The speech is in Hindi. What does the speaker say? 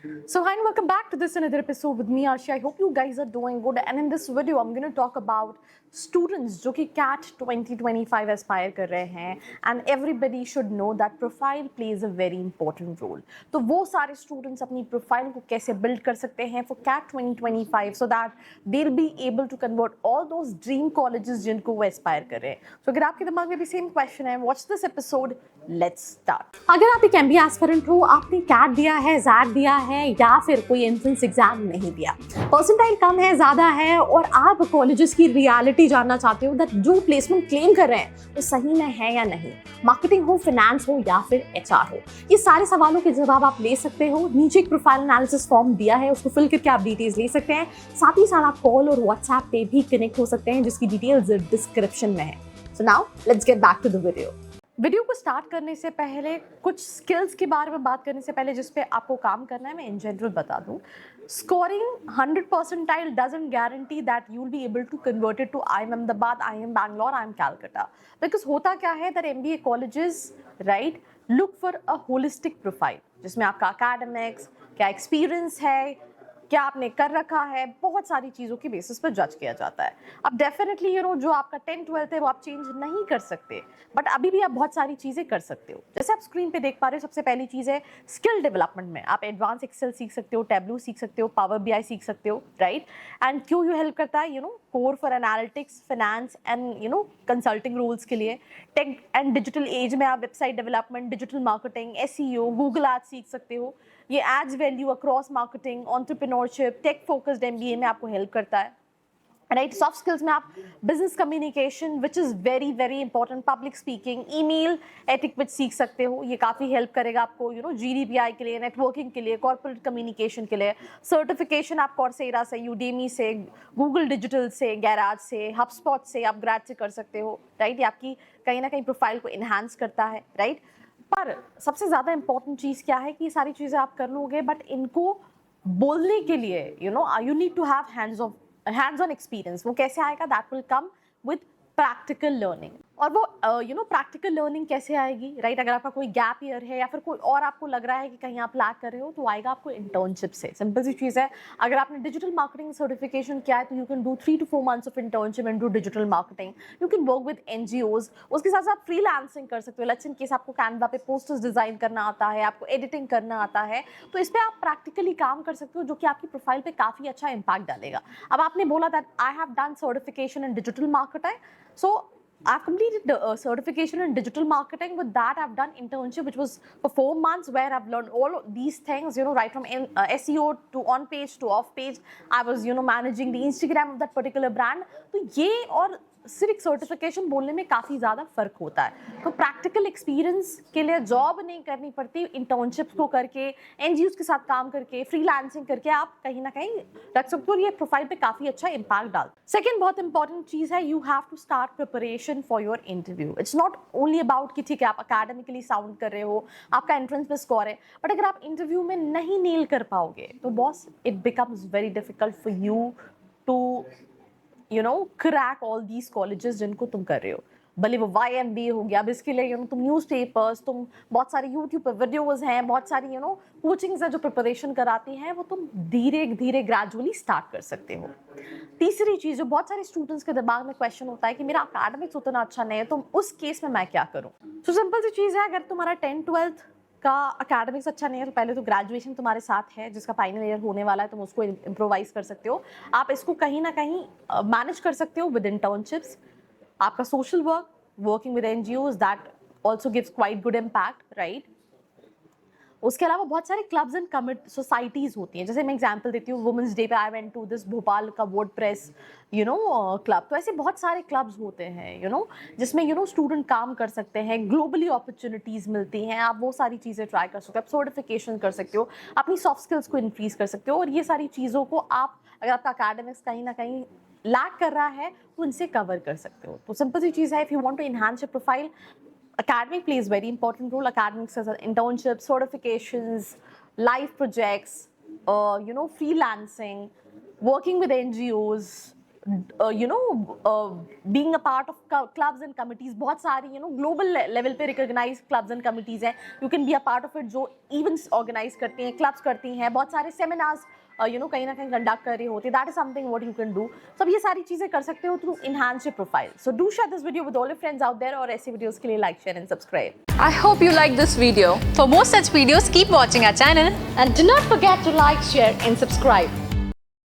So hi and welcome back to this another episode with me Arshi. I hope you guys are doing good, and in this video I'm going to talk about students जो कि CAT 2025 aspire कर रहे हैं, and everybody should know that profile plays a very important role. तो वो सारे students अपनी profile को कैसे build कर सकते हैं for CAT 2025 so that they'll be able to convert all those dream colleges जिनको वो aspire कर रहे हैं. So अगर आपके दिमाग में भी same question है, watch this episode. Let's start. अगर आप एक MBA एस्पिरेंट हो, आपने कैट दिया है, जैट दिया है या फिर कोई एंट्रेंस एग्जाम नहीं दिया, परसेंटाइल कम है, ज़्यादा है और आप कॉलेजेस की रियलिटी जानना चाहते हो दैट जो प्लेसमेंट क्लेम कर रहे हैं वो सही में है या नहीं, मार्केटिंग हो, फाइनेंस हो या फिर HR हो, ये सारे सवालों के जवाब आप ले सकते हो. नीचे एक प्रोफाइल एनालिसिस फॉर्म दिया है, उसको फिल करके आप डिटेल्स ले सकते हैं. साथ ही साथ आप कॉल और व्हाट्सएप पे भी कनेक्ट हो सकते हैं जिसकी डिटेल्स डिस्क्रिप्शन में है. So now let's get back to the video को स्टार्ट करने से पहले कुछ स्किल्स के बारे में बात करने से पहले जिस पे आपको काम करना है मैं इन जनरल बता दूं. Scoring 100 percentile doesn't guarantee that you will be able to convert it to IIM Ahmedabad, IIM Bangalore, IIM Calcutta. Because होता क्या है that MBA colleges right look for a holistic profile जिसमें आपका एकेडमिक्स, क्या एक्सपीरियंस है, क्या आपने कर रखा है, बहुत सारी चीज़ों के बेसिस पर जज किया जाता है. अब डेफिनेटली जो आपका 10th-12th है वो आप चेंज नहीं कर सकते, बट अभी भी आप बहुत सारी चीज़ें कर सकते हो. जैसे आप स्क्रीन पे देख पा रहे हो, सबसे पहली चीज़ है स्किल डेवलपमेंट में आप एडवांस एक्सेल सीख सकते हो, टैब्लू सीख सकते हो, पावर BI सीख सकते हो, राइट. एंड क्यों यू हेल्प करता है core for analytics, finance and consulting roles के लिए. टेक एंड डिजिटल एज में आप website development, digital marketing, SEO, Google ads सीख सकते हो. ये adds value across marketing, entrepreneurship, tech focused MBA में आपको हेल्प करता है, राइट. सॉफ्ट स्किल्स में आप business communication which is very very important, public speaking, email etiquette सीख सकते हो. ये काफ़ी हेल्प करेगा आपको GDPI के लिए, नेटवर्किंग के लिए, कॉर्पोरेट कम्युनिकेशन के लिए. सर्टिफिकेशन आप कॉर्सेरा से, यूडेमी से, गूगल डिजिटल से, गैराज से, हबस्पॉट से, आप ग्रेड से कर सकते हो, राइट. ये आपकी कहीं ना कहीं प्रोफाइल को इन्हांस करता है, राइट. पर सबसे ज़्यादा इंपॉर्टेंट चीज़ क्या है कि ये सारी चीज़ें आप कर लोगे, बट इनको बोलने के लिए you need to have hands on experience. वो कैसे आएगा? That will come with practical learning. और वो प्रैक्टिकल लर्निंग कैसे आएगी, राइट. अगर आपका कोई गैप ईयर है या फिर कोई और आपको लग रहा है कि कहीं आप लैक कर रहे हो, तो आएगा आपको इंटर्नशिप से. सिंपल सी चीज़ है. अगर आपने डिजिटल मार्केटिंग सर्टिफिकेशन किया है तो you can do 3 to 4 months of internship in to digital marketing. You can work with NGOs. उसके साथ साथ फ्रीलांसिंग कर सकते हो. लेट्स इन केस आपको कैनवा पे पोस्टर्स डिजाइन करना आता है, आपको एडिटिंग करना आता है, तो इस पर आप प्रैक्टिकली काम कर सकते हो जो कि आपकी प्रोफाइल पे काफ़ी अच्छा इंपैक्ट डालेगा. अब आपने बोला that I have done certification in digital marketing, so I've completed the certification in digital marketing. With that, I've done internship, which was for 4 months, where I've learned all of these things, right from SEO to on page to off page. I was, managing the Instagram of that particular brand. तो ये और सिर्फ सर्टिफिकेशन बोलने में काफ़ी ज़्यादा फ़र्क होता है. तो प्रैक्टिकल एक्सपीरियंस के लिए जॉब नहीं करनी पड़ती, इंटर्नशिप्स को करके, NGOs के साथ काम करके, फ्रीलांसिंग करके आप कहीं ना कहीं रख सकते हो और ये प्रोफाइल पे काफ़ी अच्छा इंपैक्ट डाल. सेकेंड बहुत इंपॉर्टेंट चीज़ है, you have to start preparation for your interview. It's not only about कि ठीक है आप अकेडमिकली साउंड कर रहे हो, आपका एंट्रेंस में स्कोर है, बट अगर आप इंटरव्यू में नहीं नेल कर पाओगे तो boss it becomes very difficult for you to crack all these colleges जिनको तुम कर रहे हो. भले वो YMBA हो गया, अब इसके लिए तुम न्यूज़पेपर्स, तुम बहुत सारे यूट्यूब पर वीडियोज़ हैं, बहुत सारी कोचिंग्स हैं जो प्रिपरेशन कराती हैं, वो तुम धीरे धीरे ग्रेजुअली स्टार्ट कर सकते हो. तीसरी चीज़ जो बहुत सारे स्टूडेंट्स के दिमाग में क्वेश्चन होता है कि मेरा अकेडमिक्स उतना अच्छा नहीं है, तो उस केस में मैं क्या करूँ. तो सिंपल सी चीज़ है, अगर तुम्हारा 10th-12th का अकेडमिक्स अच्छा नहीं है तो पहले तो ग्रेजुएशन तुम्हारे साथ है जिसका फाइनल ईयर होने वाला है, तुम उसको इम्प्रोवाइज कर सकते हो. आप इसको कहीं ना कहीं मैनेज कर सकते हो विद इंटर्नशिप्स. आपका social work, working with NGOs, that also gives quite good impact, right. उसके अलावा बहुत सारे क्लब्स एंड कमिट सोसाइटीज़ होती हैं. जैसे मैं एग्जांपल देती हूँ, वुमेंस डे पे I went to this Bhopal का वर्डप्रेस क्लब. तो ऐसे बहुत सारे क्लब्स होते हैं जिसमें स्टूडेंट काम कर सकते हैं, ग्लोबली अपॉर्चुनिटीज़ मिलती हैं. आप वो सारी चीज़ें ट्राई कर सकते हो, आप सर्टिफिकेशन कर सकते हो, अपनी सॉफ्ट स्किल्स को इंक्रीज कर सकते हो. और ये सारी चीज़ों को आप, अगर आपका अकेडमिक्स कहीं ना कहीं लैक कर रहा है तो इनसे कवर कर सकते हो. तो सिंपल सी चीज़ है, if you want to enhance your profile, academic plays very important role. Academics as internships, certifications, live projects, freelancing, working with NGOs, being a part of clubs and committees. बहुत सारी global level पे recognized clubs and committees हैं, you can be a part of it, जो events organize करती हैं, clubs करती हैं, बहुत सारे seminars कहीं ना कहीं conduct कर रही होती. That is something what you can do. So अब ये सारी चीज़ें कर सकते हो through enhance your profile. So do share this video with all your friends out there, और ऐसे videos के लिए like, share and subscribe. I hope you like this video. For more such videos, keep watching our channel. And do not forget to like, share and subscribe.